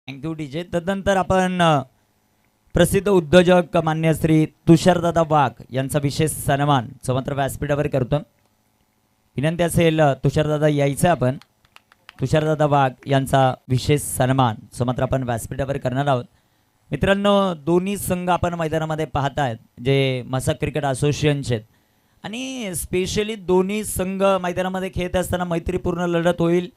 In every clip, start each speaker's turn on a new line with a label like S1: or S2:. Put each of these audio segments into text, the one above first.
S1: Thank you DJ. तदनंतर आपण प्रसिद्ध उद्योजक मान्य श्री तुषारदादा वाघ यांचा विशेष सन्मान समंत्र व्यासपीठावर करतो. विनंती असेल तुषारदादा यायचं आपण. तुषारदादा वाघ यांचा विशेष सन्मान समंत्र आपण व्यासपीठावर करणार आहोत. मित्रांनो, दोन्ही संघ आपण मैदानामध्ये पाहतायत जे मसाक क्रिकेट असोसिएशनचे आहेत आणि स्पेशली दोन्ही संघ मैदानामध्ये खेळत असताना मैत्रीपूर्ण लढत होईल.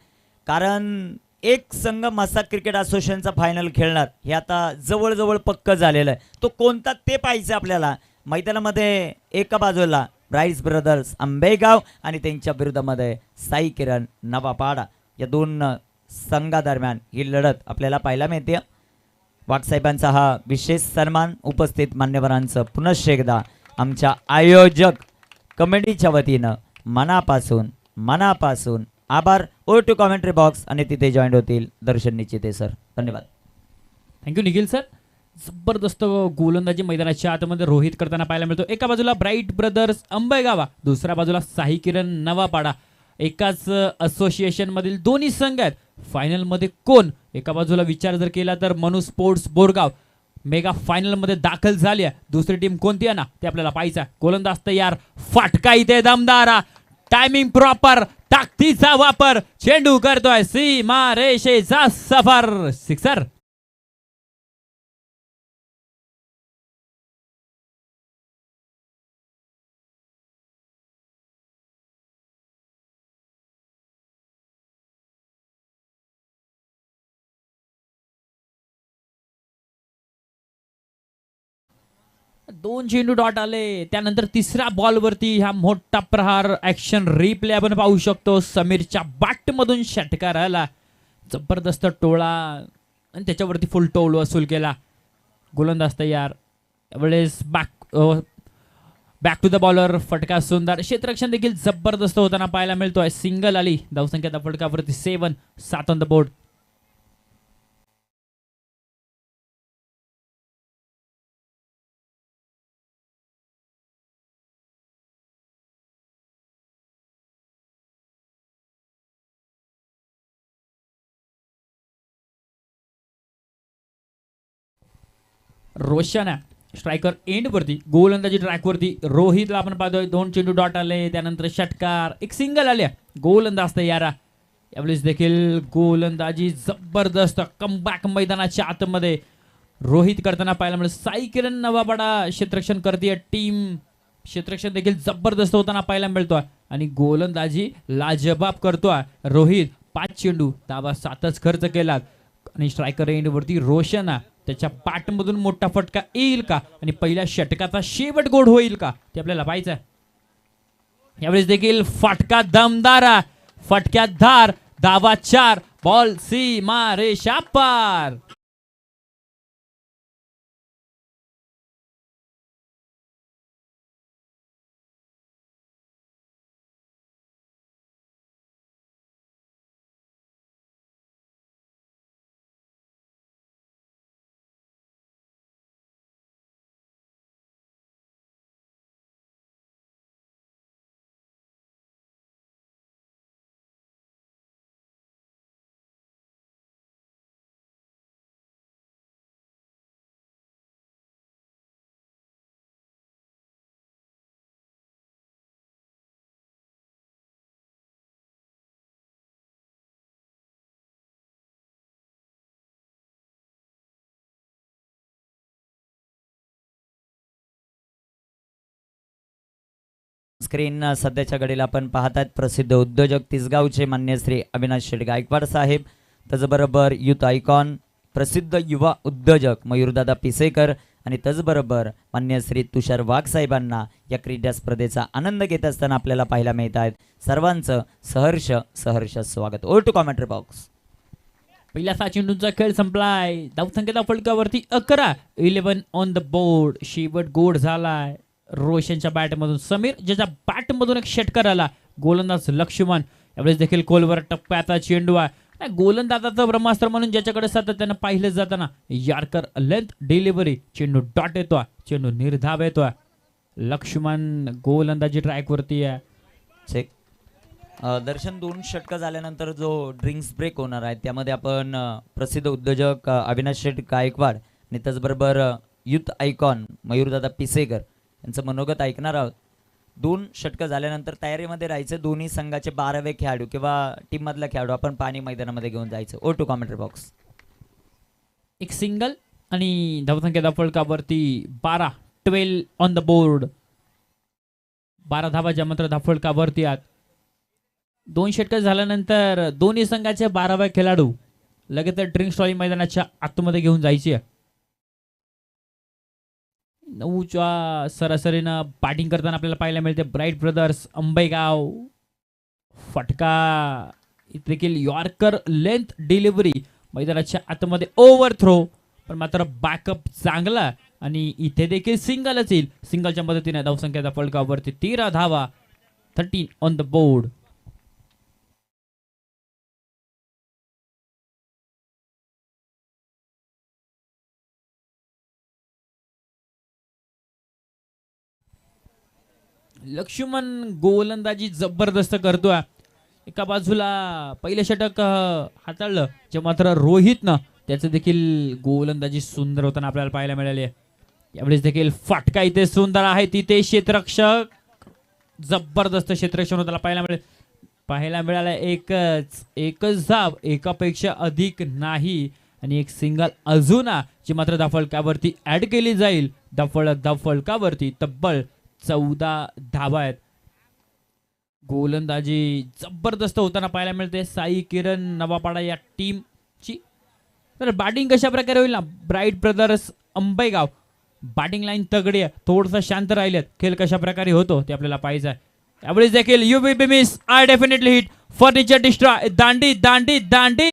S1: कारण एक संघ मसाक क्रिकेट असोसिएशनचा फायनल खेळणार हे आता जवळजवळ पक्क झालेलं आहे. तो कोणता ते पाहिजे आपल्याला. मैदानामध्ये एका बाजूला राईस ब्रदर्स आंबेगाव आणि त्यांच्या विरुद्धामध्ये साई किरण नवापाडा या दोन संघादरम्यान ही लढत आपल्याला पाहायला मिळते. वाघसाहेबांचा हा विशेष सन्मान उपस्थित मान्यवरांचं पुनश्च एकदा आमच्या आयोजक कमिटीच्या वतीनं मनापासून आभार. ओ टू कॉमेंट्री बॉक्स आणि तिथे जॉईन होतील दर्शन निश्चिते सर. धन्यवाद.
S2: Thank you Nikhil sir. जबरदस्त गोलंदाजी मैदानाच्या आतमध्ये रोहित करताना पाहायला मिळतो. एका बाजूला ब्राईट ब्रदर्स अंबेगावा, दुसऱ्या बाजूला साई किरण नवापाडा. एकाच असोसिएशन मधील दोन्ही संघ आहेत. फायनल मध्ये कोण? एका बाजूला विचार जर केला तर Manu sports Borgaon mega final मध्ये दाखल झाली आहे. दुसरी टीम कोणती आहे ना ते आपल्याला पाहायचं. गोलंदाज तयार, फटका इथे दमदार, टायमिंग प्रॉपर, ताकदीचा वापर, चेंडू करतोय सीमा रेषेचा सफर. सिक्सर. दोन चेंडू डॉट आले. त्यानंतर तिसऱ्या बॉलवरती हा मोठा प्रहार ऍक्शन रिप्ले आपण पाहू शकतो. समीरच्या बॅट मधून षटकार आला. जबरदस्त टोळा आणि त्याच्यावरती फुल टोल वसूल केला. गोलंदाज तयार. यावेळेस बॅक टू द बॉलर, फटका सुंदर. क्षेत्ररक्षण देखील जबरदस्त होताना पाहायला मिळतोय. सिंगल आली. धावसंख्या फटकावरती 7 on the board. Roshan striker end वरती, गोलंदाजी ट्रॅक वरती. रोहितला आपण पाहतोय. 2 चेंडू डॉट आले. त्यानंतर षटकार, एक सिंगल आल्या. गोलंदाज तयार. यावेळेस देखील गोलंदाजी जबरदस्त कमबॅक मैदानाच्या आतमध्ये रोहित करताना पाहायला मिळेल. साई किरण नवापाडा क्षेत्ररक्षण करते. टीम क्षेत्ररक्षण देखील जबरदस्त होताना पाहायला मिळतोय आणि गोलंदाजी लाजबाब करतोय. रोहित 5 चेंडू धावा 7च खर्च केला आणि स्ट्रायकर एंड वरती रोशन त्याच्या पाठमधून मोठा फटका येईल का आणि पहिल्या षटकाचा शेवट गोड होईल का ते आपल्याला पाहायचं आहे. यावेळेस देखील फटका दमदार, फटक्यात धार. धावा 4, बॉल सीमा रेषा पार.
S1: स्क्रीन सध्याच्या घडीला आपण पाहतात प्रसिद्ध उद्योजक तिसगावचे मान्य श्री अविनाश शेठ गायकवाड साहेब. त्याचबरोबर युथ आयकॉन प्रसिद्ध युवा उद्योजक मयूरदादा पिसेकर आणि त्याचबरोबर मान्य श्री तुषार वाघ साहेबांना या क्रीडा स्पर्धेचा आनंद घेत असताना आपल्याला पाहायला मिळत आहेत. सर्वांचं सहर्ष स्वागत. ओ टू कॉमेंट्री बॉक्स.
S2: पहिल्या 6 चेंडूंचा खेळ संपलाय. धावसंख्येच्या फलकावरती 11 ऑन द बोर्ड. शेवट गोड झालाय. रोशनच्या बॅटमधून समीर, ज्याच्या बॅटमधून एक षटकार आला. गोलंदाज लक्ष्मण. यावेळेस देखील खोलवर टप्प्याचा चेंडू आहे. गोलंदाजाचं ब्रह्मास्त्र म्हणून ज्याच्याकडे सातत्यानं पाहिलं जाताना यार्कर लेंथ डिलिव्हरी. चेंडू डॉट येतोय. चेंडू निर्धाव येतोय. लक्ष्मण गोलंदाजी ट्रॅक वरती आहे.
S1: चेक दर्शन 2 षटकं झाल्यानंतर जो ड्रिंक्स ब्रेक होणार आहे त्यामध्ये आपण प्रसिद्ध उद्योजक अविनाश शेठ गायकवाड आणि त्याचबरोबर युथ आयकॉन मयूरदादा पिसेकर यांचं मनोगत ऐकणार आहोत. 2 षटकं झाल्यानंतर तयारीमध्ये राहायचं. दोन्ही संघाचे 12वे खेळाडू किंवा टीममधला खेळाडू आपण पाणी मैदानामध्ये घेऊन जायचं. ओ टू कॉमेंट्री बॉक्स.
S2: एक सिंगल आणि धावसंख्या धाफळकावरती 12 ऑन द बोर्ड. 12 धावा ज्या मात्र धाफळकावरती आहेत. 2 षटकं झाल्यानंतर दोन्ही संघाचे 12वे खेळाडू लगेच ड्रिंक स्टॉली मैदानाच्या आतमध्ये घेऊन जायचे. 9च्या सरासरीनं बॅटिंग करताना आपल्याला पाहायला मिळते ब्राईट ब्रदर्स अंबेगाव. फटका इथे देखील यॉर्कर लेंथ डिलिव्हरी मैदानाच्या आतमध्ये ओव्हर थ्रो, पण मात्र बॅकअप चांगला आणि इथे देखील सिंगलच येईल. सिंगलच्या मदतीने धावसंख्याचा फलकावरती 13 धावा. 13 ऑन द बोर्ड. लक्ष्मण गोलंदाजी जबरदस्त करतोय. एका बाजूला पहिले षटक हाताळलं जे मात्र रोहितनं त्याचं देखील गोलंदाजी सुंदर होताना आपल्याला पाहायला मिळाली. यावेळेस देखील फटका इथे सुंदर आहे. तिथे क्षेत्ररक्षक जबरदस्त क्षेत्ररक्षण होताना पाहायला मिळालं. एकच धाव, एकापेक्षा अधिक नाही आणि एक सिंगल अजून जी मात्र धाफळकावरती ऍड केली जाईल. धाफळकावरती तब्बल 14 धावा आहेत. गोलंदाजी जबरदस्त होताना पाहायला मिळते साई किरण नवापाडा या टीमची. तर बॅटिंग कशा प्रकारे होईल ना, ब्राईट ब्रदर्स अंबेगाव बॅटिंग लाईन तगडी आहे. थोडंसं शांत राहिलेत. खेळ कशा प्रकारे होतो ते आपल्याला पाहायचं आहे. यावेळेस देखील you will be miss, I definitely hit, furniture destroy, दांडी दांडी दांडी.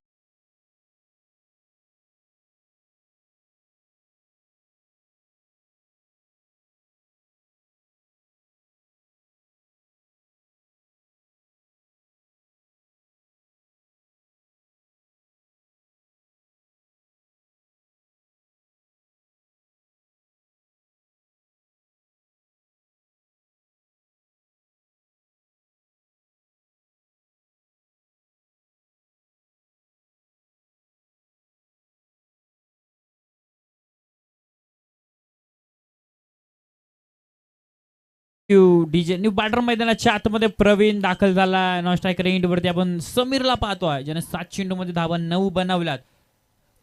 S2: डीजे न्यू बॅटर मैदानाच्या आतमध्ये प्रवीण दाखल झाला. नॉन स्ट्रायकर एंडवरती आपण समीरला पाहतोय ज्याने 7 चेंडूमध्ये धावा 9 बनवल्यात.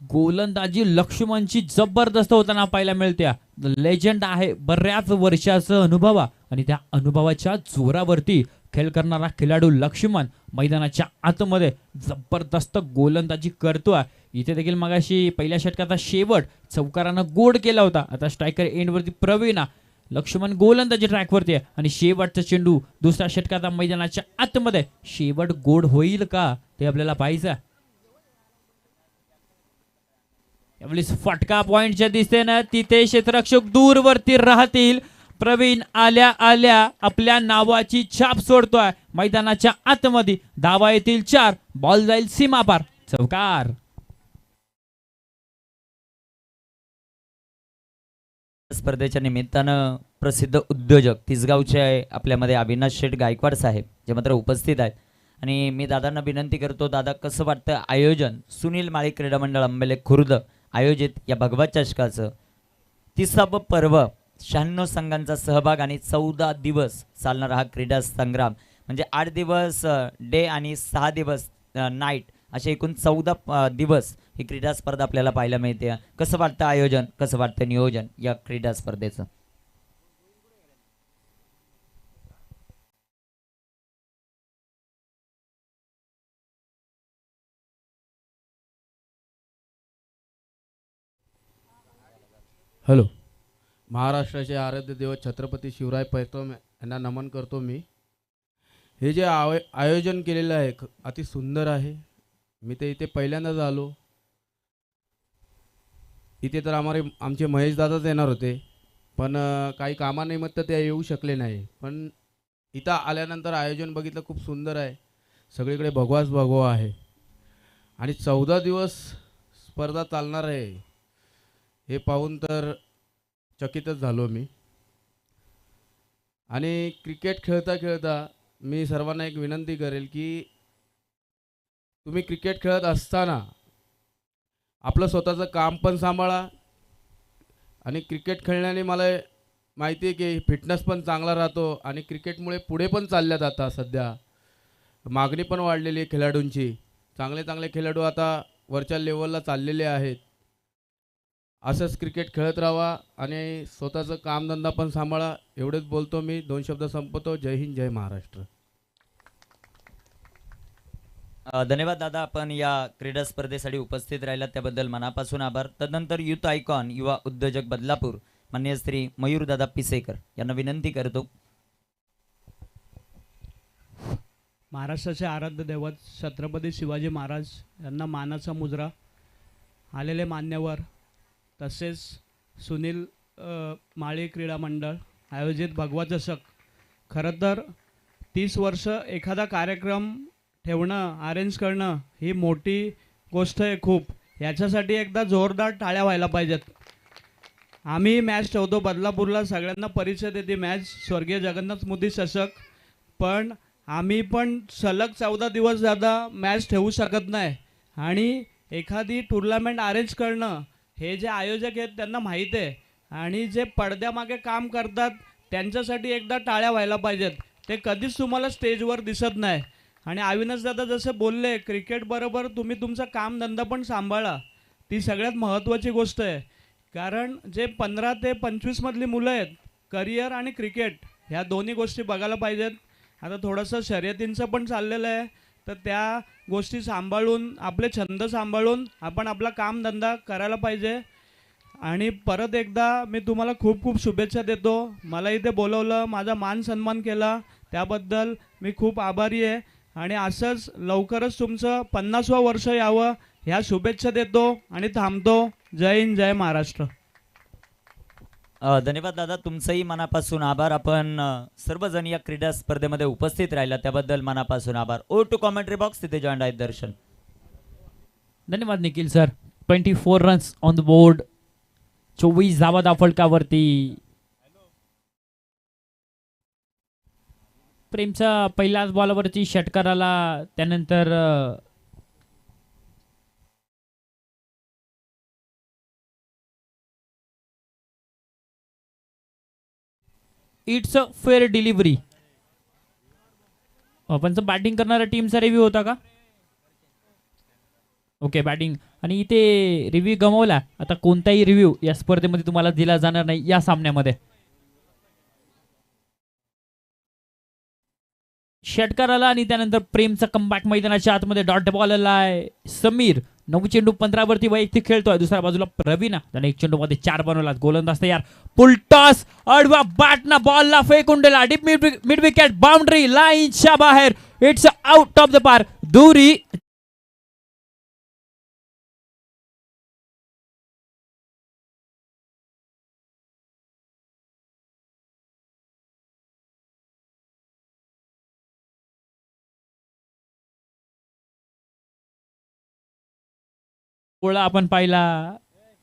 S2: गोलंदाजी लक्ष्मणची जबरदस्त होताना पाहायला मिळते. लेजंड आहे, बऱ्याच वर्षाचा अनुभव आणि त्या अनुभवाच्या जोरावरती खेळ करणारा खेळाडू लक्ष्मण मैदानाच्या आतमध्ये जबरदस्त गोलंदाजी करतोय. इथे देखील मगाशी पहिल्या षटकाचा शेवट चौकारानं गोड केला होता. आता स्ट्रायकर एंडवरती प्रवीण, लक्ष्मण गोलंदाजी ट्रॅकवरती आहे आणि शेवटचा चेंडू दुसऱ्या षटकाचा मैदानाच्या आतमध्ये. शेवट गोड होईल का ते आपल्याला पाहायचं. यावेळेस फटका पॉइंटच्या दिशेनं तिथे क्षेत्ररक्षक दूरवरती राहतील. प्रवीण आल्या आल्या आपल्या नावाची छाप सोडतोय मैदानाच्या आतमध्ये. धावा येतील 4, बॉल जाईल सीमापार, चौकार.
S1: स्पर्धेच्या निमित्तानं प्रसिद्ध उद्योजक तिसगावचे आपल्यामध्ये अविनाश शेठ गायकवाड साहेब जे मात्र उपस्थित आहेत. आणि मी दादांना विनंती करतो, दादा कसं वाटतं आयोजन सुनील माळी क्रीडा मंडळ अंबेले खुर्द आयोजित या भगवा चषकाचं 30वे पर्व, 96 संघांचा सहभाग आणि 14 दिवस चालणारा हा क्रीडा संग्राम, म्हणजे 8 दिवस डे आणि 6 दिवस नाईट असे एकूण 14 दिवस ही क्रीडा स्पर्धा आपल्याला पाहायला मिळते. कसं वाटतं आयोजन, कसं वाटतं नियोजन या क्रीडा स्पर्धेचं?
S3: हॅलो, महाराष्ट्राचे आराध्य दैवत छत्रपती शिवराय पैठण यांना नमन करतो मी. हे जे आयोजन केलेलं आहे अति सुंदर आहे. मी ते इथे पहिल्यांदाच आलो. इथे तर आमचे महेश दादाच येणार होते, पण काही कामानिमित्त ते येऊ शकले नाही. पण इथं आल्यानंतर आयोजन बघितलं, खूप सुंदर आहे. सगळीकडे भगवाच भगवा आहे आणि 14 दिवस स्पर्धा चालणार आहे हे पाहून तर चकितच झालो मी. आणि क्रिकेट खेळता खेळता मी सर्वांना एक विनंती करेल की तुम्ही क्रिकेट खेळत असताना आपलं स्वतःचं काम पण सांभाळा आणि क्रिकेट खेळण्याने मला माहिती आहे की फिटनेस पण चांगला राहतो आणि क्रिकेटमुळे पुढे पण चालल्या जातात. सध्या मागणी पण वाढलेली आहे खेळाडूंची. चांगले चांगले खेळाडू आता वरच्या लेवलला चाललेले आहेत. असंच क्रिकेट खेळत राहा आणि स्वतःचं कामधंदा पण सांभाळा. एवढेच बोलतो मी. 2 शब्द संपवतो. जय हिंद, जय महाराष्ट्र.
S1: धन्यवाद दादा, आपण या क्रीडा स्पर्धेसाठी उपस्थित राहिलात त्याबद्दल मनापासून आभार. तदनंतर युथ आयकॉन युवा उद्योजक बदलापूर माननीय श्री मयूरदादा पिसेकर यांना विनंती करतो.
S4: महाराष्ट्राचे आराध्य दैवत छत्रपती शिवाजी महाराज यांना मानाचा मुजरा. आलेले मान्यवर तसेच सुनील माळी क्रीडा मंडळ आयोजित भगवा चषक. खरं तर 30 वर्ष एखादा कार्यक्रम ठेवणं, अरेंज करणं ही मोठी गोष्ट आहे खूप. याच्यासाठी एकदा जोरदार टाळ्या व्हायला पाहिजेत. आम्ही मॅच ठेवतो बदलापूरला, सगळ्यांना परिचय देते मॅच स्वर्गीय जगन्नाथ मोदी चषक. पण आम्ही पण सलग 14 दिवस ज़्यादा मॅच ठेवू शकत नाही आणि एखादी टुर्नामेंट अरेंज करणं हे जे आयोजक आहेत त्यांना माहीत आहे आणि जे पडद्यामागे काम करतात त्यांच्यासाठी एकदा टाळ्या व्हायला पाहिजेत. ते कधीच तुम्हाला स्टेजवर दिसत नाही. आणि अविनाश दादा जसे बोलले, क्रिकेटबरोबर तुम्ही तुमचा कामधंदा पण सांभाळा. ती सगळ्यात महत्त्वाची गोष्ट आहे. कारण जे 15 ते 25 मधली मुलं आहेत, करिअर आणि क्रिकेट ह्या दोन्ही गोष्टी बघायला पाहिजेत. आता थोडंसं शर्यतींचं पण चाललेलं आहे, तर त्या गोष्टी सांभाळून, आपले छंद सांभाळून आपण आपला कामधंदा करायला पाहिजे. आणि परत एकदा मी तुम्हाला खूप खूप शुभेच्छा देतो. मला इथे बोलवलं, माझा मान सन्मान केला, त्याबद्दल मी खूप आभारी आहे. आणि असंच लवकरच तुमचं 50वं वर्ष यावं ह्या शुभेच्छा देतो आणि थांबतो. जय हिंद, जय महाराष्ट्र.
S1: धन्यवाद दादा, तुमचंही मनापासून आभार. आपण सर्वजण या क्रीडा स्पर्धेमध्ये उपस्थित राहिला त्याबद्दल मनापासून आभार. ओ टू कॉमेंट्री बॉक्स, तिथे जॉईंट आहेत दर्शन.
S2: धन्यवाद Nikhil sir. 24 runs on the board, 24 धावा फलकावरती. प्रेमचा पहिल्याच बॉलवरती षटकार आला. त्यानंतर इट्स अ फेअर डिलिव्हरी. आपण बॅटिंग करणाऱ्या टीमचा रिव्ह्यू होता का? Okay, batting. आणि इथे रिव्ह्यू गमावला. आता कोणताही रिव्ह्यू या स्पर्धेमध्ये तुम्हाला दिला जाणार नाही या सामन्यामध्ये. षटकार आला आणि त्यानंतर प्रेमचा कमबॅक मैदानाच्या आतमध्ये डॉट बॉल आलाय. समीर 9 चेंडू 15 वरती वैयक्तिक खेळतोय. दुसऱ्या बाजूला प्रवीण, त्याने 1 चेंडू मध्ये 4 बनवला. गोलंदाज तयार. पुलटॉस, अडवा बॅटना बॉलला फेकून दिला. डीप मिड विकेट, बाउंड्री लाईनच्या बाहेर. इट्स आउट ऑफ द पार, दुरी. गोळा आपण पाहिला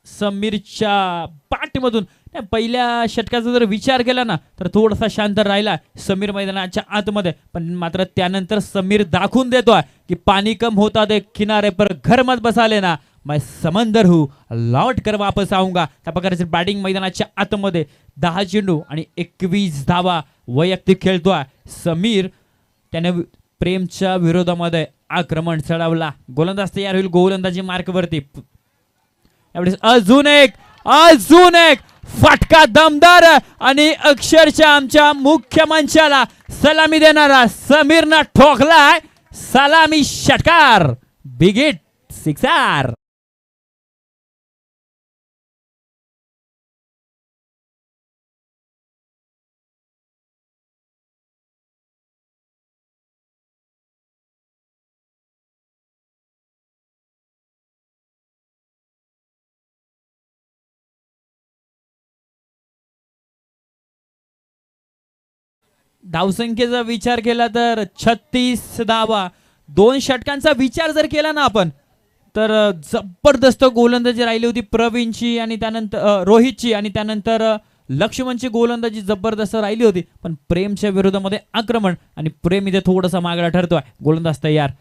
S2: समीरच्या पाठीमधून. पहिल्या षटकाचा जर विचार केला ना तर थोडासा शांत राहिला समीर मैदानाच्या आतमध्ये. पण मात्र त्यानंतर समीर दाखवून देतोय की पाणी कम होता दे किनारे पर घर मत बसा लेना, मैं समंदर हूं लौट कर वापस आऊंगा. त्या प्रकारचे बॅटिंग मैदानाच्या आतमध्ये 10 चेंडू आणि 21 धावा वैयक्तिक खेळतोय समीर. त्याने प्रेमच्या विरोधामध्ये आक्रमण चढवला. गोलंदाज तयार होईल गोलंदाजी मार्कवरती. अजून एक फटका दमदार आणि अक्षरशः आमच्या मुख्य मंचाला सलामी देणारा समीरनं ठोकलाय सलामी षटकार. Big hit, sixer. धावसंख्येचा विचार केला तर 36 धावा. 2 षटकांचा विचार जर केला ना आपण तर जबरदस्त गोलंदाजी राहिली होती प्रवीणची आणि त्यानंतर रोहितची आणि त्यानंतर लक्ष्मणची गोलंदाजी जबरदस्त राहिली होती, पण प्रेमच्या विरोधामध्ये आक्रमण आणि प्रेम इथे थोडासा मागला ठरतोय. गोलंदाज तयार.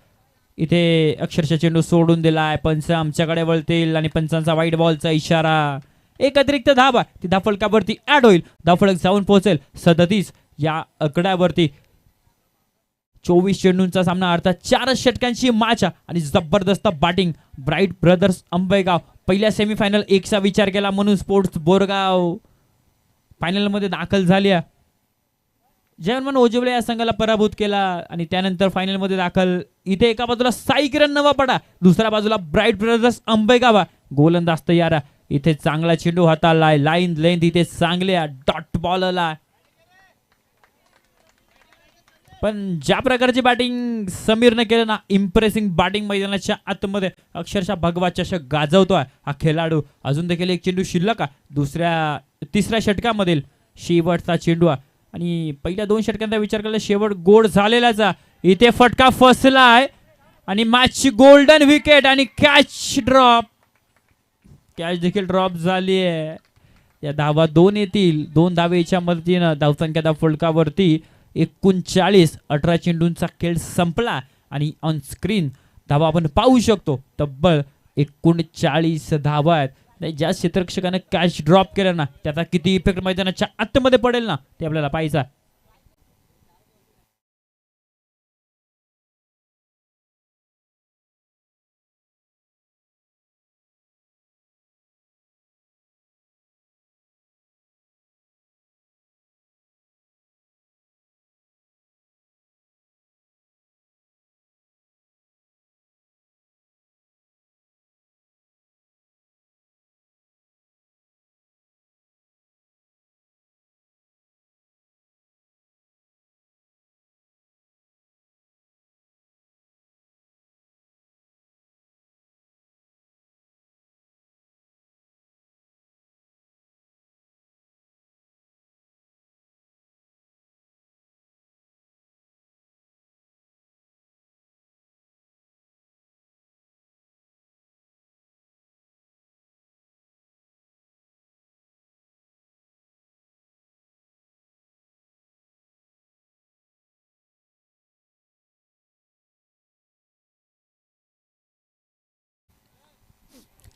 S2: इथे अक्षरशः चेंडू सोडून दिलाय. पंच आमच्याकडे वळतील आणि पंचांचा वाईट बॉलचा इशारा. एक अतिरिक्त धाबा ती धाफलकावरती ऍड होईल. धाफलक जाऊन पोहोचेल 37 या आकड्यावरती. 24 चेंडूंचा सामना अर्थात 4 षटकांची मॅच आणि जबरदस्त बॅटिंग. ब्राईट ब्रदर्स अंबेगाव पहिल्या सेमीफायनल 1चा विचार केला म्हणून स्पोर्ट्स बोरगाव फायनल मध्ये दाखल झाल्या. जयवंतमान ओजिवळे या संघाला पराभूत केला आणि त्यानंतर फायनल मध्ये दाखल. इथे एका बाजूला साई किरण नवापडा, दुसऱ्या बाजूला ब्राईट ब्रदर्स अंबेगाव. गोलंदाज तयार. इथे चांगला चेंडू हाताळलाय. लाईन लेंथ इथे चांगल्या डॉट बॉलला. पण ज्या प्रकारची बॅटिंग समीरने केलं ना, इम्प्रेसिंग बॅटिंग मैदानाच्या आतमध्ये अक्षरशः भगवा चषक गाजवतोय हा खेळाडू. अजून देखील एक चेंडू शिल्लक तिसऱ्या षटकामधील शेवटचा चेंडू आणि पहिल्या 2 षटकांचा विचार केला शेवट गोड झालेलाचा. इथे फटका फसलाय आणि मॅचची गोल्डन विकेट आणि कॅच ड्रॉप. कॅच देखील ड्रॉप झाली आहे. या धावा 2 येतील. 2 धावेच्या मदतीनं धावसंख्या त्या फलकावरती 39. 18 चेंडूंचा खेळ संपला आणि ऑन स्क्रीन धावा आपण पाहू शकतो तब्बल 39 धावा आहेत. ज्या क्षेत्ररक्षकाने कॅच ड्रॉप केला ना, त्याचा किती इफेक्ट मैदानाच्या आतमध्ये पडेल ना, ते आपल्याला पाहायचं.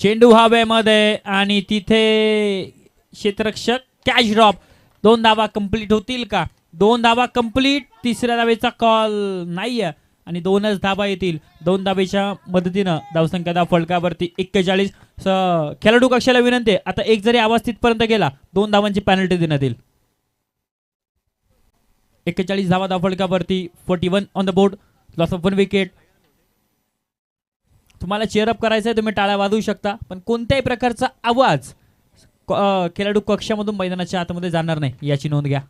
S2: चेंडू हवेमध्ये आणि तिथे क्षेत्ररक्षक कॅच ड्रॉप. 2 धावा कंप्लीट होतील का? 2 धावा कंप्लीट. तिसऱ्या धावेचा कॉल नाहीये आणि 2च धावा येतील. 2 धावेच्या मदतीनं धावसंख्या त्या फलकावरती 41. खेळाडू कक्षाला विनंती, आता एक जरी आवाज तिथपर्यंत गेला 2 धावांची पेनल्टी देण्यात येईल. 41 धावा धाव फलकावरती. 41 on the board. Loss of 1 wicket. तुम्हाला चेअरअप करायचं आहे, तुम्ही टाळ्या वाजवू शकता, पण कोणत्याही प्रकारचा आवाज खेळाडू कक्षामधून मैदानाच्या आतमध्ये जाणार नाही याची नोंद घ्या.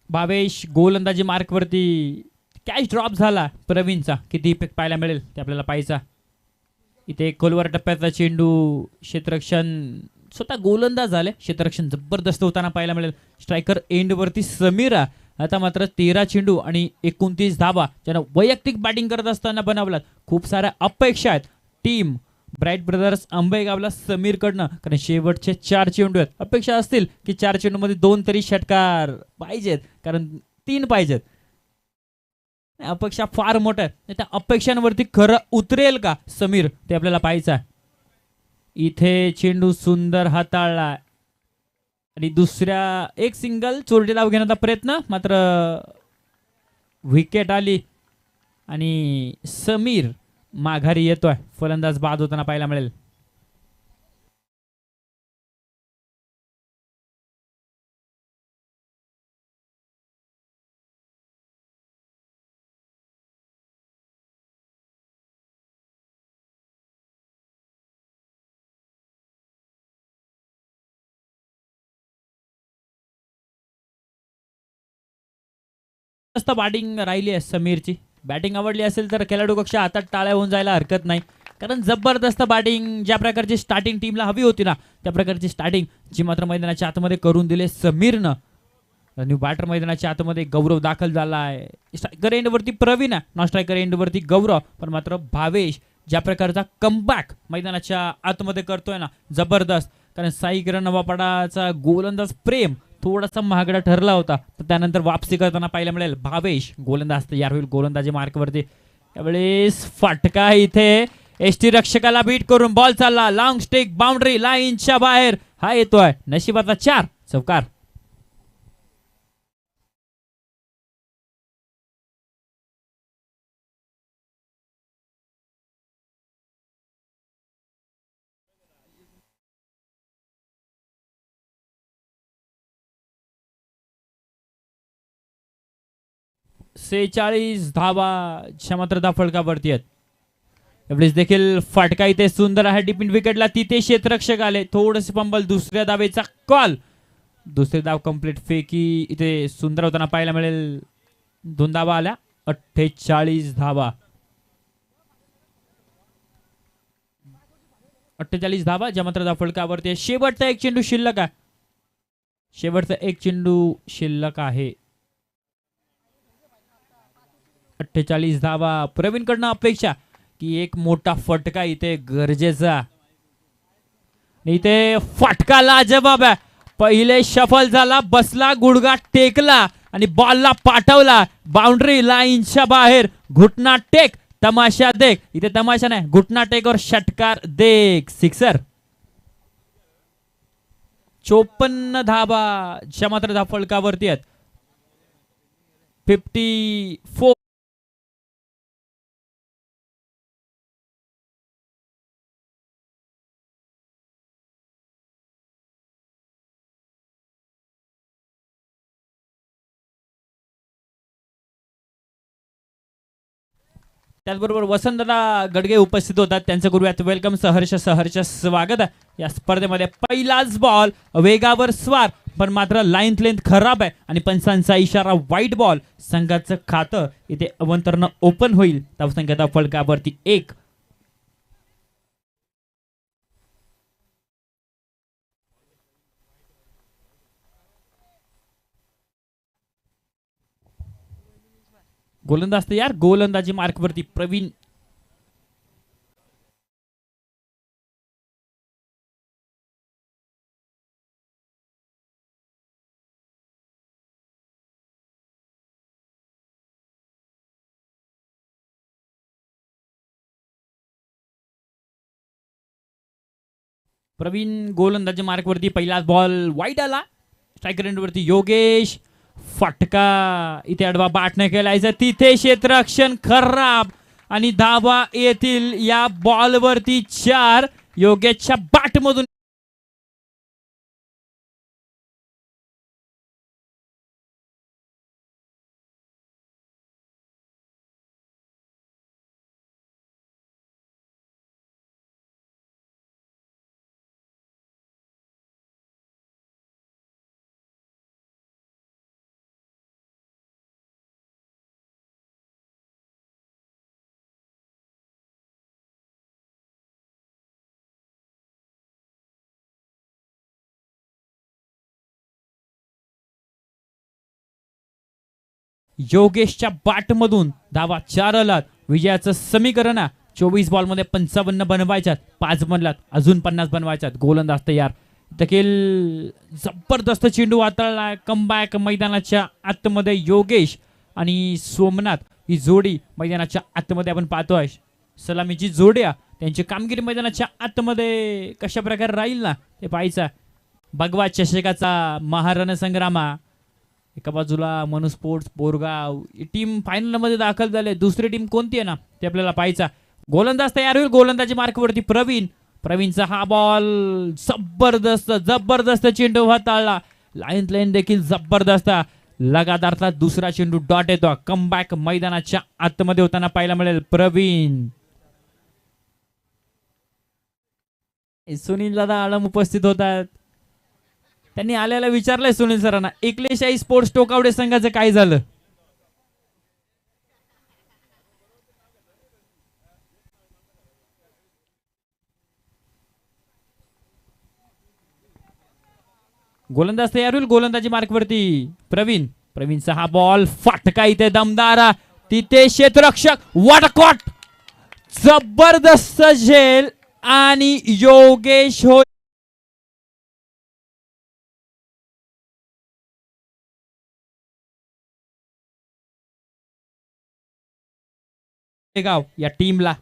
S2: भावेश गोलंदाजी मार्कवरती. कॅच ड्रॉप झाला प्रवीणचा. किती इफेक्ट पाहायला मिळेल ते आपल्याला पाहायचा. इथे खोलवर टप्प्याचा चेंडू. क्षेत्ररक्षण स्वतः गोलंदाज झाले. क्षेत्ररक्षण जबरदस्त होताना पाहायला मिळेल. स्ट्रायकर एंडवरती समीरा. आता मात्र 13 चेंडू आणि 29 धावा ज्यानं वैयक्तिक बॅटिंग करत असताना बनवलात. खूप साऱ्या अपेक्षा आहेत टीम ब्राईट ब्रदर्स अंबेगावला समीरकडनं, कारण शेवटचे 4 चेंडू आहेत. अपेक्षा असतील की 4 चेंडूमध्ये 2 तरी षटकार पाहिजेत, कारण 3 पाहिजेत. अपेक्षा फार मोठ्या आहेत. त्या अपेक्षांवरती खरं उतरेल का समीर ते आपल्याला पाहायचं आहे. इथे चेंडू सुंदर हाताळला आणि दुसऱ्या एक सिंगल चोरटी धाव घेण्याचा प्रयत्न, मात्र विकेट आली आणि समीर माघारी येतोय. फलंदाज बाद होताना पाहायला मिळेल. बॅटिंग राहिली आहे समीरची. बॅटिंग आवडली असेल तर खेळाडू कक्ष हातात टाळ्या होऊन जायला हरकत नाही, कारण जबरदस्त बॅटिंग ज्या प्रकारची स्टार्टिंग टीमला हवी होती ना, त्या प्रकारची स्टार्टिंग जी मात्र मैदानाच्या आतमध्ये करून दिले समीरनं. न्यू बॅटर मैदानाच्या आतमध्ये गौरव दाखल झाला आहे. स्ट्रायकर एंडवरती प्रवीण आहे, नॉन स्ट्रायकर एंडवरती गौरव. पण मात्र भावेश ज्या प्रकारचा कमबॅक मैदानाच्या आतमध्ये करतोय ना, जबरदस्त. कारण साई किरण नवापाडाचा गोलंदाज प्रेम थोडासा महागडा ठरला होता, तर त्यानंतर वापसी करताना पाहायला मिळेल भावेश गोलंदाज तयार होईल गोलंदाजी मार्कवरती. यावेळेस फटका इथे एसटी रक्षकाला बीट करून बॉल चालला, लॉंग स्टिक बाउंड्री लाईनच्या बाहेर हा येतोय. नशिबाचा 4 चौकार. सेहेचाळीस धावा क्षमत्रता फलकावरती आहेत. एवढेच देखील फटका इथे सुंदर आहे डिपिन विकेटला, तिथे क्षेत्ररक्षक आले, थोडस पंबल, दुसऱ्या धावेचा कॉल, दुसरे धाव कंप्लीट फेकी इथे सुंदर होताना पाहायला मिळेल. 2 धावा आल्या, 48 धावा. 48 धावा क्षमत्रता फलकावरती आहे. शेवटचा एक चेंडू शिल्लक आहे, शेवटचा एक चेंडू शिल्लक आहे. 48 धावा. प्रवीणकडनं अपेक्षा की एक मोठा फटका इथे गरजेचा. इथे फटका लाजवाब आहे. पहिले शफल झाला, बसला, गुडघा टेकला आणि बॉलला पाठवला बाउंड्री लाईनच्या बाहेर. घुटना टेक तमाशा देख. इथे तमाशा नाही, घुटना टेक और षटकार देख. सिक्सर. 54 धावा क्षमत्रता फलकावरती आहेत. 54. त्याचबरोबर वसंतदादा गडगे उपस्थित होतात, त्यांचं करूयात वेलकम. सहर्ष स्वागत. या स्पर्धेमध्ये पहिलाच बॉल वेगावर स्वार, पण मात्र लाईन लेंथ खराब आहे आणि पंचांचा इशारा वाईट बॉल. संघाचं खातं इथे अवंतरनं ओपन होईल. धावसंख्या फलकावरती 1. गोलंदाज तयार, गोलंदाजी मार्कवरती प्रवीण. प्रवीण गोलंदाजी मार्कवरती. पहिलाच बॉल वाईट आला. स्ट्रायकर एंडवरती योगेश. फटका इथे अडवा बाटने केलायचा, तिथे क्षेत्ररक्षण खराब आणि धावा येतील या बॉलवरती 4. योगेशच्या बाटमधून योगेशच्या बॅटमधून धावा 4 आलात. विजयाचं समीकरण 24 बॉलमध्ये 55 बनवायच्यात, 5 बनलात, अजून 50 बनवायच्यात. गोलंदाज तयार. देखील जबरदस्त चेंडू हाताळला. कमबॅक मैदानाच्या आतमध्ये योगेश आणि सोमनाथ ही जोडी मैदानाच्या आतमध्ये आपण पाहतोय. सलामीची जोड्या त्यांची कामगिरी मैदानाच्या आतमध्ये कशा प्रकारे राहील ना ते पाहायचं. भगवा चषकाचा महारणसंग्रामा. एका बाजूला मनु स्पोर्ट्स बोरगाव ही टीम फायनलमध्ये दाखल झाले. दुसरी टीम कोणती आहे ना ते आपल्याला पाहायचा. गोलंदाज तयार होईल. गोलंदाजी मार्कवरती प्रवीण. प्रवीणचा हा बॉल जबरदस्त चेंडू हाताळला. लाईन देखील जबरदस्त. लगातारचा दुसरा चेंडू डॉट येतो. कमबॅक मैदानाच्या आतमध्ये होताना पाहायला मिळेल प्रवीण. सुनील दादा आळम उपस्थित होतात. त्यांनी आल्याला विचारलंय सुनील सरांना, एकलेशाही स्पोर्ट्स टोकावडे संघाचं काय झालं. गोलंदाज तयार होईल. गोलंदाजी मार्कवरती प्रवीण. प्रवीणचा हा बॉल फटका इथे दमदार. तिथे क्षेत्ररक्षक वडकॉट. जबरदस्त झेल आणि योगेश हो गाव या टीमला.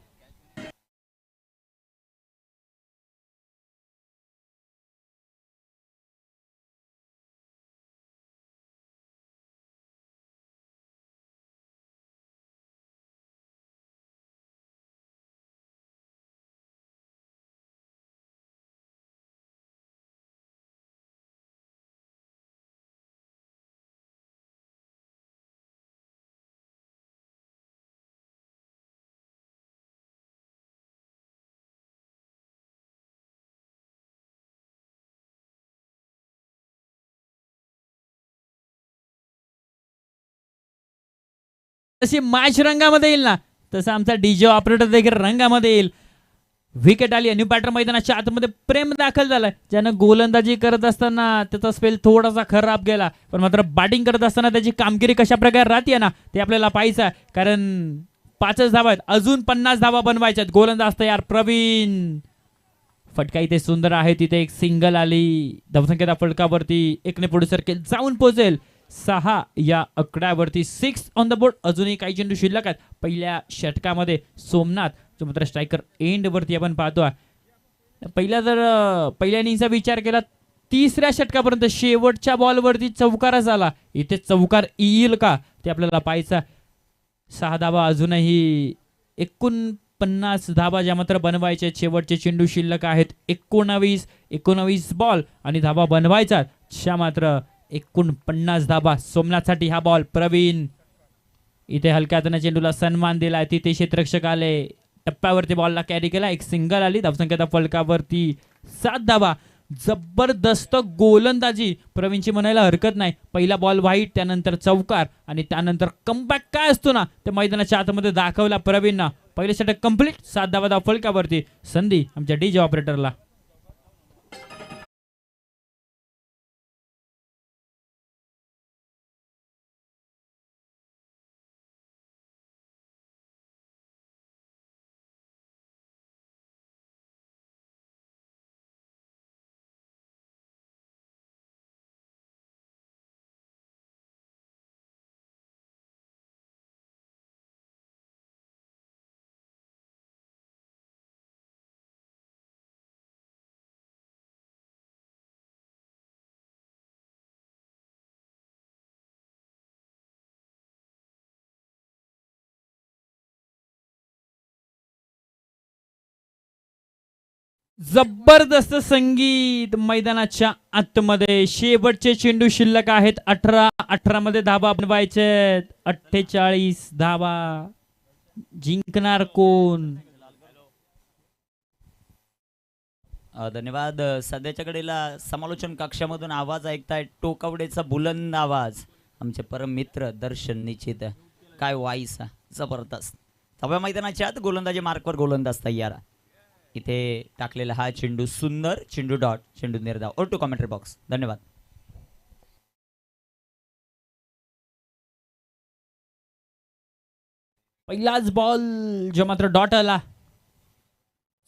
S2: तशी मॅच रंगामध्ये येईल ना तसं आमचा डीजे ऑपरेटर देखील रंगामध्ये येईल. विकेट आली. न्यू बॅटर मैदानाच्या आतमध्ये प्रेम दाखल झालाय, ज्यानं गोलंदाजी करत असताना त्याचा स्पेल थोडासा खराब गेला, पण मात्र बॅटिंग करत असताना त्याची कामगिरी कशा प्रकारे राहते ना ते आपल्याला पाहायचं आहे. कारण 5च धावा आहेत, अजून 50 धावा बनवायच्या आहेत. गोलंदाज तयार प्रवीण. फटका इथे सुंदर आहे, तिथे एक सिंगल आली. धावसंख्येच्या फटकावरती एकने पुढे सरकेल, जाऊन पोहोचेल 6 या आकड्यावरती. 6 ऑन द बोर्ड. अजूनही काही चेंडू शिल्लक आहेत. पहिल्या षटकामध्ये सोमनाथ जो मात्र स्ट्रायकर एंड वरती आपण पाहतोय. पहिल्या इनिंगचा विचार केला 3ऱ्या षटकापर्यंत शेवटच्या बॉलवरती चौकार झाला. इथे चौकार येईल का ते आपल्याला पाहायचं. 6 धावा अजूनही 49 धावा ज्या मात्र बनवायचे. शेवटचे चेंडू शिल्लक आहेत 19 बॉल आणि धावा बनवायचा ज्या मात्र 49 धावा. सोमनाथसाठी हा बॉल. प्रवीण इथे हलक्या हाताने चेंडूला सन्मान दिलाय. तिथे क्षेत्ररक्षक आले, टप्प्यावरती बॉलला कॅरी केला, एक सिंगल आली. धावसंख्येच्या फलकावरती 7 धावा. जबरदस्त गोलंदाजी प्रवीणची म्हणायला हरकत नाही. पहिला बॉल वाईट, त्यानंतर चौकार आणि त्यानंतर कमबॅक काय असतो ना ते मैदानाच्या आतमध्ये दाखवला प्रवीणना. पहिले षटक कंप्लीट. 7 धावा फलकावरती. संधी आमच्या डीजे ऑपरेटरला. जबरदस्त संगीत मैदानाच्या आतमध्ये. शेवटचे चेंडू शिल्लक आहेत 18 मध्ये धावा बनवायचे. 48 धावा. जिंकणार कोण?
S1: धन्यवाद. सध्याच्या घडीला समालोचन कक्षामधून आवाज ऐकताय टोकावडेचा बुलंद आवाज. आमचे परम मित्र दर्शन निश्चित. काय वाईस जबरदस्त. 6व्या मैदानाच्या आत गोलंदाजी मार्कवर गोलंदाज तयार. इथे टाकलेला हा चेंडू सुंदर. चेंडू डॉट. चेंडू निर्धाव. और टू कमेंट्री बॉक्स. धन्यवाद.
S2: पहिलाच बॉल जो मात्र डॉट आला.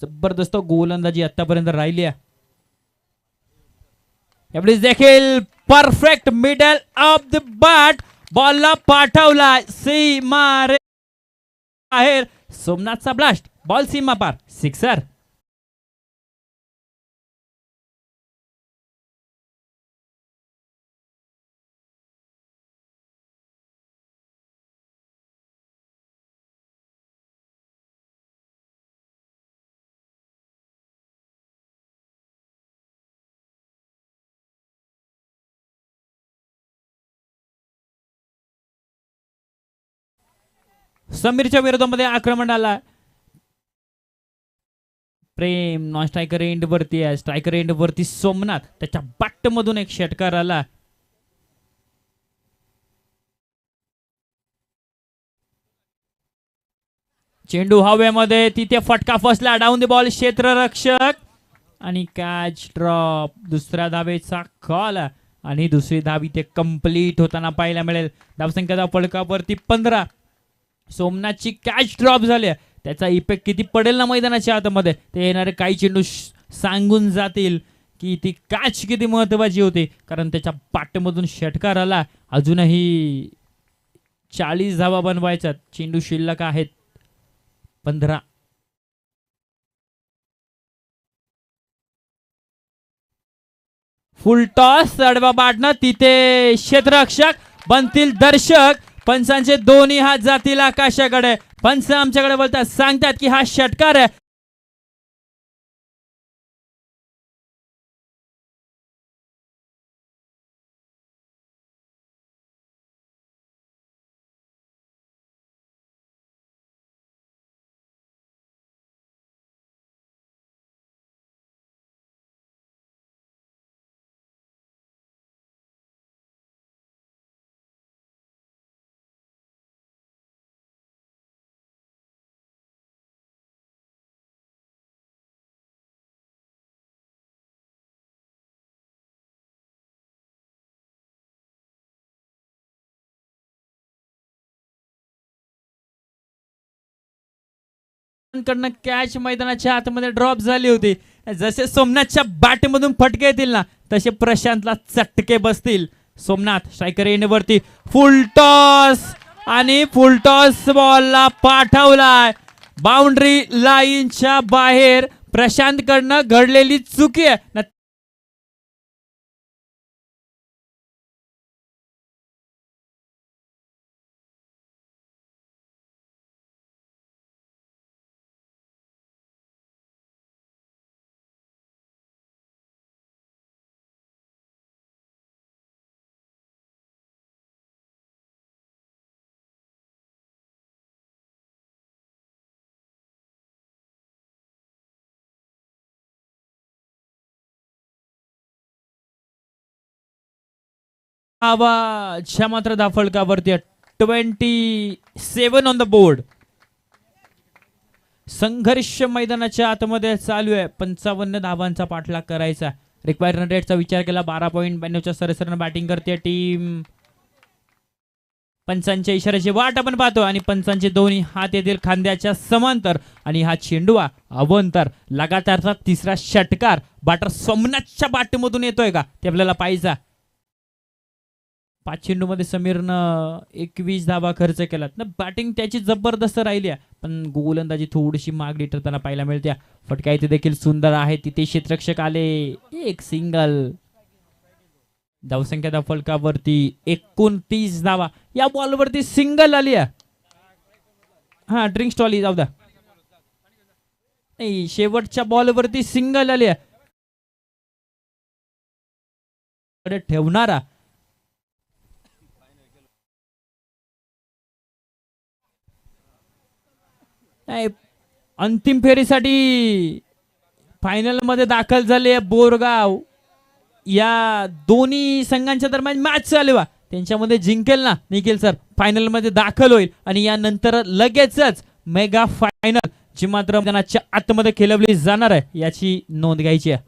S2: जबरदस्त गोलंदाजी आतापर्यंत राहिली आहे. यावेळेस देखील perfect middle of the bat. बॉलला पाठवला सीमा रे बाहेर. सोमनाथचा ब्लास्ट. बॉल सीमा पार. सिक्सर. समीरच्या विरोधामध्ये आक्रमण आला. प्रेम नॉन स्ट्रायकर एंड वरती आहे. स्ट्रायकर एंड वरती सोमनाथ. त्याच्या बॅट मधून एक षटकार आला. चेंडू हवेमध्ये. तिथे फटका फसला. Down the ball. क्षेत्ररक्षक आणि कॅच ड्रॉप. दुसऱ्या धावेचा कॉल आणि दुसरी धाव इथे कंप्लीट होताना पाहायला मिळेल. धावसंख्येच्या फलकावरती 15. सोमनाथची कॅच ड्रॉप झाली. त्याचा इफेक्ट किती पडेल ना मैदानाच्या आतमध्ये ते येणारे काही चेंडू सांगून जातील की ती कॅच किती महत्वाची होती. कारण त्याच्या पाठमधून षटकार आला. अजूनही 40 धावा बनवायच्यात. चेंडू शिल्लक आहेत 15. फुल टॉस अडवा बाटणं तिथे क्षेत्ररक्षक बनतील दर्शक. पंचांचे दोन्ही हात जातील आकाशाकडे. पंच आमच्याकडे बोलतात, सांगतात की हा षटकार आहे. कडनं कॅच मैदानाच्या आतमध्ये ड्रॉप झाली होती. जसे सोमनाथच्या बॅटमधून फटके येतील ना, तसे प्रशांतला चटके बसतील. सोमनाथ स्ट्रायकर एंडवरती फुल टॉस आणि फुल टॉस बॉलला पाठवलाय बाउंड्री लाईनच्या बाहेर. प्रशांत कडनं घडलेली चुकी आहे. आवाजच्या मात्र धाफळकावरती 27 ऑन द बोर्ड. संघर्ष मैदानाच्या आतमध्ये चालू आहे. 55 धावांचा पाठलाग करायचा. रिक्वायर्ड रन रेटचा विचार केला 12.92च्या सरासरीनं बॅटिंग करते टीम. पंचांच्या इशाऱ्याची वाट आपण पाहतो आणि पंचांचे दोन्ही हात येतील खांद्याच्या समांतर आणि हा चेंडूवा अवंतर. लगातारचा तिसरा षटकार बॅटर सोमनाथच्या बॅटमधून येतोय का ते आपल्याला पाहिजे. 5 चेंडूमध्ये समीरनं 21 धावा खर्च केलात ना. बॅटिंग त्याची जबरदस्त राहिली आहे, पण गोलंदाजी थोडीशी मागणी ठरताना पाहायला मिळते. फटका इथे देखील सुंदर आहे. तिथे क्षेत्ररक्षक आले. एक सिंगल. धावसंख्या धाफलकावरती 29 धावा. या बॉलवरती सिंगल आली आहे. हा ड्रिंक स्टॉली जाऊ द्या. नाही, शेवटच्या बॉलवरती सिंगल आली आहे. ठेवणारा नाही. अंतिम फेरीसाठी फायनल मध्ये दाखल झाले बोरगाव. या दोन्ही संघांच्या दरम्यान मॅच चालू आहे. त्यांच्यामध्ये जिंकेल ना निखिल सर, फायनल मध्ये दाखल होईल आणि यानंतर लगेचच मेगा फायनल जी मात्र मैदानाच्या आतमध्ये खेळवली जाणार आहे याची नोंद घ्यायची आहे.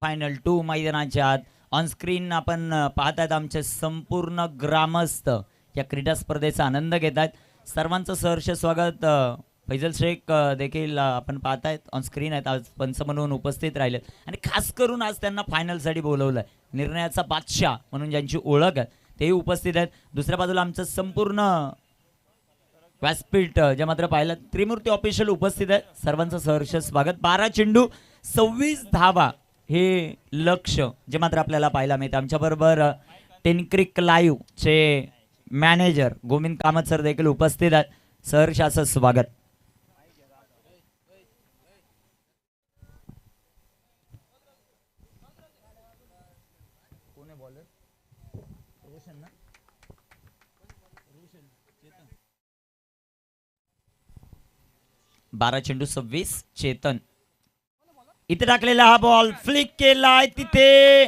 S1: फायनल 2 मैदानाच्या आत ऑन स्क्रीन आपण पाहतात आमचे संपूर्ण ग्रामस्थ या क्रीडा स्पर्धेचा आनंद घेत आहेत. सर्वांचं सहर्ष स्वागत. फैजल शेख देखील आपण पाहतायत ऑन स्क्रीन आहेत. आज पंच म्हणून उपस्थित राहिलेत आणि खास करून आज त्यांना फायनलसाठी बोलवलं आहे. निर्णयाचा बादशाह म्हणून ज्यांची ओळख आहे तेही उपस्थित आहेत. दुसऱ्या बाजूला आमचं संपूर्ण व्यासपीठ जे मात्र पाहिलं त्रिमूर्ती ऑफिशियल उपस्थित आहेत. सर्वांचं सहर्ष स्वागत. 12 चेंडू 26 धावा हे लक्ष जे मात्र आपल्याला पाहायला मिळतं. आमच्याबरोबर टेनक्रिक लाईव्ह चे मॅनेजर गोविंद कामत सर देखील उपस्थित आहेत. सहर्ष असं स्वागत. बारा चेंडू 26 चेतन. इथे टाकलेला हा बॉल फ्लिक केलाय. तिथे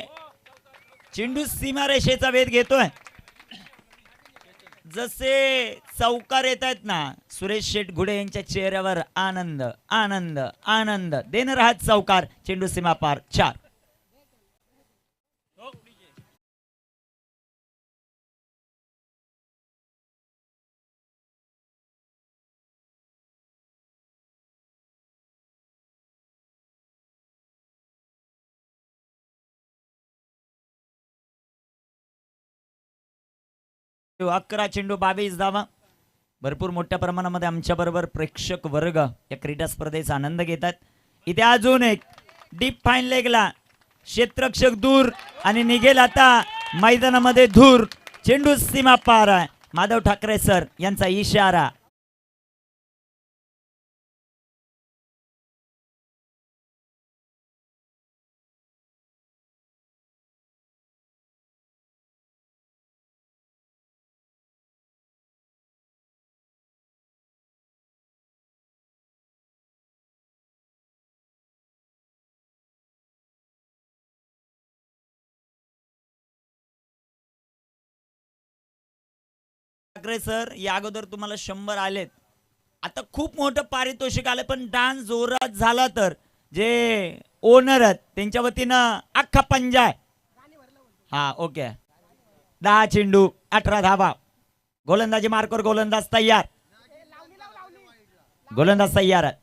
S1: चेंडू सीमारेषेचा वेध घेतोय. जसे चौकार येत आहेत ना, सुरेश शेठ घुडे यांच्या चेहऱ्यावर आनंद आनंद आनंद. देणार आहात चौकार. चेंडू सीमा पार 4. चेंडू 11 चेंडू 22 धावा. भरपूर मोठ्या प्रमाणामध्ये आमच्या बरोबर प्रेक्षक वर्ग या क्रीडा स्पर्धेचा आनंद घेतात. इथे अजून एक डीप फाईन लेगला क्षेत्ररक्षक दूर आणि निघेल आता मैदानामध्ये धूर. चेंडू सीमा पार आहे. माधव ठाकरे सर यांचा इशारा. ठाकरे सर या अगोदर तुम्हाला 100 आलेत. आता खूप मोठं पारितोषिक आलं, पण डान्स जोरात झाला तर जे ओनर आहेत त्यांच्या वतीनं अख्खा पंजा आहे. हा ओके. 10 चेंडू 18 धावा. गोलंदाजी मार्कवर गोलंदाज तयार. गोलंदाज तयार आहे.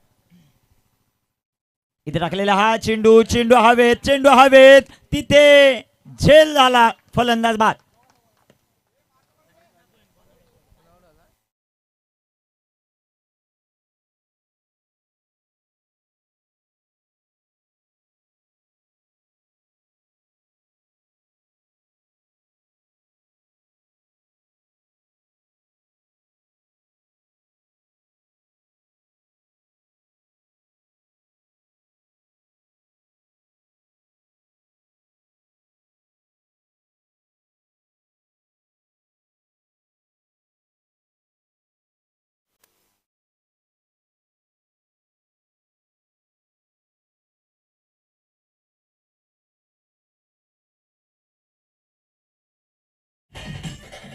S1: इथे टाकलेला हा चेंडू. चेंडू हवेत. चेंडू हवेत. तिथे झेल झाला. फलंदाज बाद.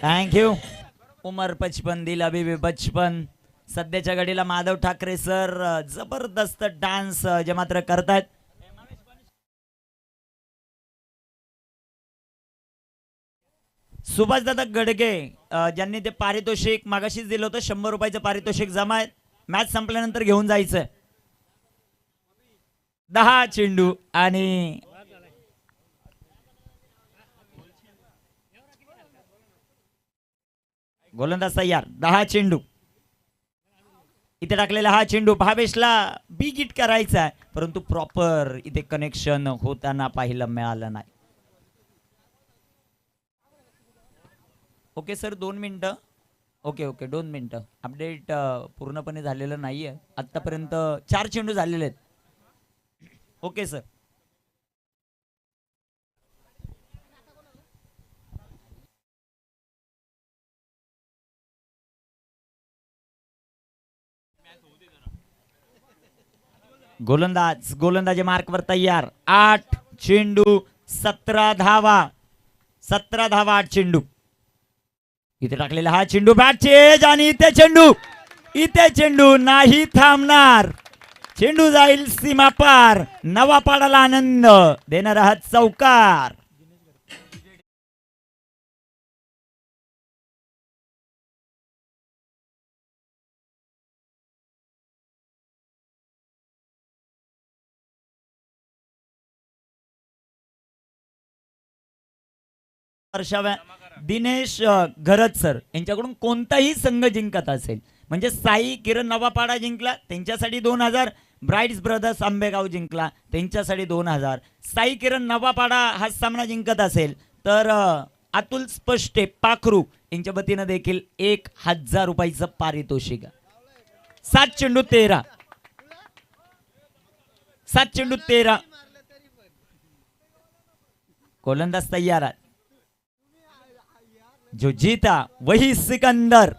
S1: थँक्यू. उमर 55 दिल अभी 55. सध्याच्या घडीला माधव ठाकरे सर जबरदस्त डान्स जे मात्र करतायत. सुभाषदादा गडगे ज्यांनी ते पारितोषिक मागाशीच दिलं होतं 100 रुपयाचं पारितोषिक जमा आहे. मॅच संपल्यानंतर घेऊन जायचं. 10 चेंडू आणि गोलंदाज तयार. 10 चेंडू. इथे टाकलेला हा चेंडू भावेशला बी गिट करायचा आहे, परंतु प्रॉपर इथे कनेक्शन होताना पाहायला मिळालं नाही. ओके सर 2 मिनिटं. ओके ओके 2 मिनिटं. अपडेट पूर्णपणे झालेलं नाहीये. आतापर्यंत 4 चेंडू झालेले आहेत. Okay sir. गोलंदाजी मार्कवर तयार. 8 चेंडू 17 धावा. 17 धावा 8 चेंडू. इथे टाकलेला हा चेंडू बॅट चेज आणि इथे चेंडू नाही थांबणार. चेंडू जाईल सीमा पार. नवापाडाला आनंद देणार हा चौकार. दिनेश घरत सर यांच्याकडून कोणताही संघ जिंकत असेल, म्हणजे साई किरण नवापाडा जिंकला त्यांच्यासाठी 2000, ब्राईट्स ब्रदर्स आंबेगाव जिंकला त्यांच्यासाठी 2000, साई किरण नवापाडा हा सामना जिंकत असेल तर अतुल स्पष्टे पाखरू यांच्या वतीनं देखील 1000 रुपयाचं पारितोषिक. 7 चेंडू 13. 7 चेंडू 13. गोलंदाज तैयार आहे. जो जीता वही सिकंदर.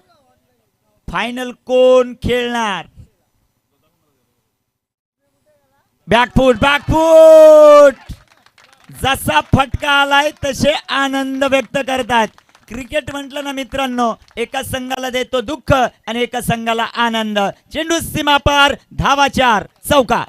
S1: फायनल कोण खेळणार? बॅकफूट जसा फटका आलाय तसे आनंद व्यक्त करतात. क्रिकेट म्हटलं ना मित्रांनो, एका संघाला देतो दुःख आणि एका संघाला आनंद. चेंडू सीमा पार, धावा 4, चौकार.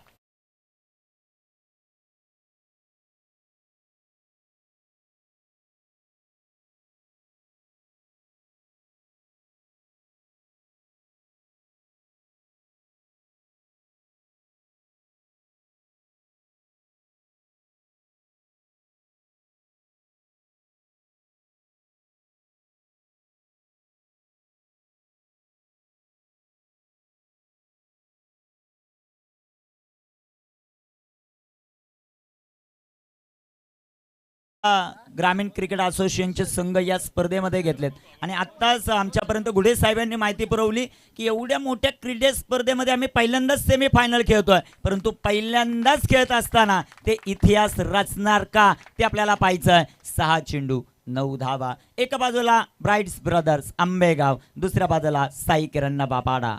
S1: ग्रामीण क्रिकेट असोसिएशनचे संघ या स्पर्धेमध्ये घेतलेत आणि आत्ताच आमच्यापर्यंत गुढे साहेबांनी माहिती पुरवली की एवढ्या मोठ्या क्रीडा स्पर्धेमध्ये आम्ही पहिल्यांदाच सेमीफायनल खेळतोय, परंतु पहिल्यांदाच खेळत असताना ते इतिहास रचणार का ते आपल्याला पाहायचंय. 6 चेंडू 9 धावा. एका बाजूला ब्राईट्स ब्रदर्स आंबेगाव, दुसऱ्या बाजूला साई किरण बापाडा.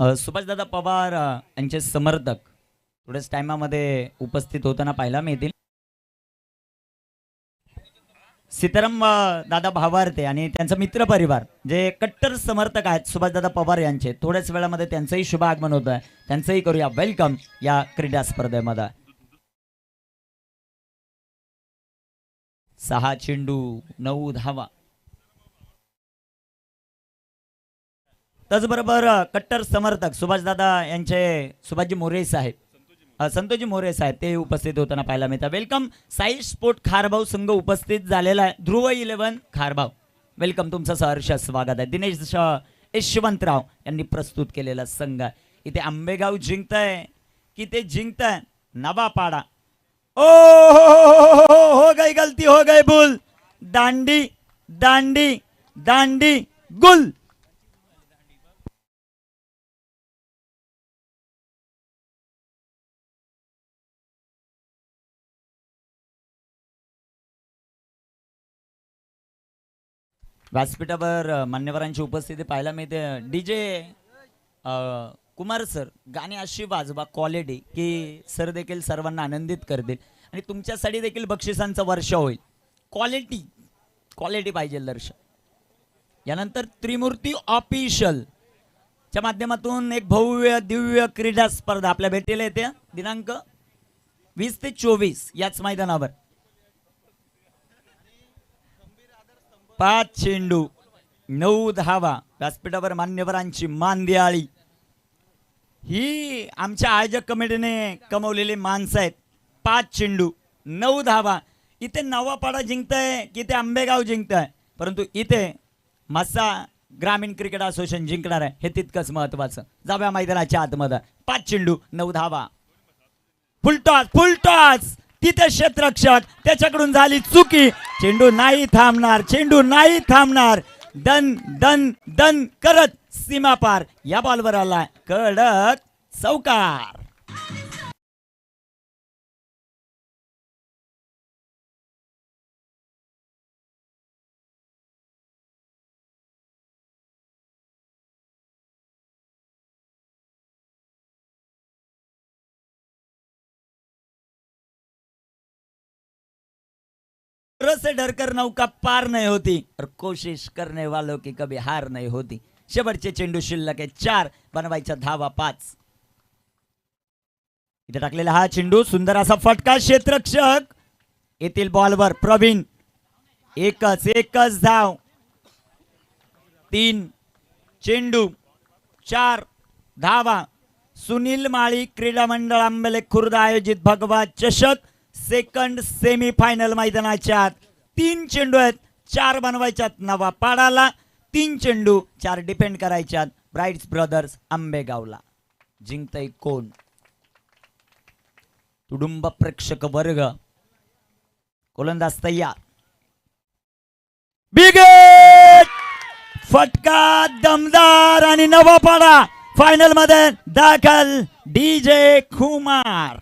S1: सुभाषदादा पवार यांचे समर्थक थोड्याच टायमामध्ये उपस्थित होताना पाहायला मिळतील. सीताराम दादा भावार्थे आणि त्यांचा मित्र परिवार जे कट्टर समर्थक आहेत सुभाषदादा पवार यांचे, थोड्याच वेळामध्ये त्यांचंही शुभ आगमन होत आहे. त्यांचंही करूया वेलकम या क्रीडा स्पर्धेमध्ये. 6 चेंडू 9 धावा. त्याचबरोबर कट्टर समर्थक सुभाषदादा यांचे सुभाषजी मोरे साहेब, संतोषजी मोरे साहेब ते उपस्थित होताना पाहायला मिळतात. वेलकम. साई स्पोर्ट खारभाऊ संघ उपस्थित झालेला आहे. ध्रुव 11 खारभाऊ, वेलकम, तुमचं सहर्ष स्वागत आहे. दिनेश यशवंतराव यांनी प्रस्तुत केलेला संघ. इथे आंबेगाव जिंकतंय की ते जिंकतंय नवापाडा. ओ हो गई गलती, हो गई भूल. दांडी दांडी दांडी गुल. व्यासपीठावर मान्यवरांची उपस्थिती पाहायला मिळते. डीजे कुमार सर, गाणी अशी वाजवा क्वालिटी की सर देखील सर्वांना आनंदित करतील आणि तुमच्यासाठी देखील बक्षिसांचा वर्ष होईल. क्वालिटी पाहिजे दर्शक. यानंतर त्रिमूर्ती ऑफिशियल च्या माध्यमातून एक भव्य दिव्य क्रीडा स्पर्धा आपल्या भेटीला येते दिनांक 20 ते 24 याच मैदानावर. 5 चेंडू 9 धावा. व्यासपीठावर मान्यवरांची मानदियाळी. ही आमच्या आयोजक कमिटीने कमवलेली माणसं आहेत. 5 चेंडू 9 धावा. इथे नवापाडा जिंकतंय की ते आंबेगाव जिंकतंय, परंतु इथे मस्सा ग्रामीण क्रिकेट असोसिएशन जिंकणार आहे हे तितकंच महत्वाचं. जाऊया मैदानाच्या आतमध्ये. 5 चेंडू 9 धावा. फुलटॉस तिथे क्षेत्ररक्षक, त्याच्याकडून झाली चुकी. चेंडू नाही थांबणार, चेंडू नाही थांबणार. दन दन दन करत सीमा पार. या बॉलवर आला कडक चौकार. से डरकर नौका पार नहीं होती और कोशिश करने वालों की कभी हार नहीं होती. शेवटचे चेंडू शिल्लक आहे 4, बनवायचा धावा 5. इथे टाकलेला हा चेंडू सुंदर असा फटका. क्षेत्ररक्षक येथील बॉलवर प्रवीण. एकच धाव. 3 चेंडू 4 धावा. सुनील माळी क्रीडा मंडळ आंबेले खुर्द आयोजित भगवा चषक सेकंड सेमीफायनल मैदानाच्या 3 चेंडू आहेत. 4 बनवायच्यात नवापाडाला. 3 चेंडू 4 डिफेंड करायच्यात ब्राईट्स ब्रदर्स आंबेगावला. जिंकतय कोण? तुडुंब प्रेक्षक वर्ग. गोलंदाज तयार. बिगेट फटका दमदार आणि नवापाडा फायनल मध्ये दाखल. डीजे कुमार.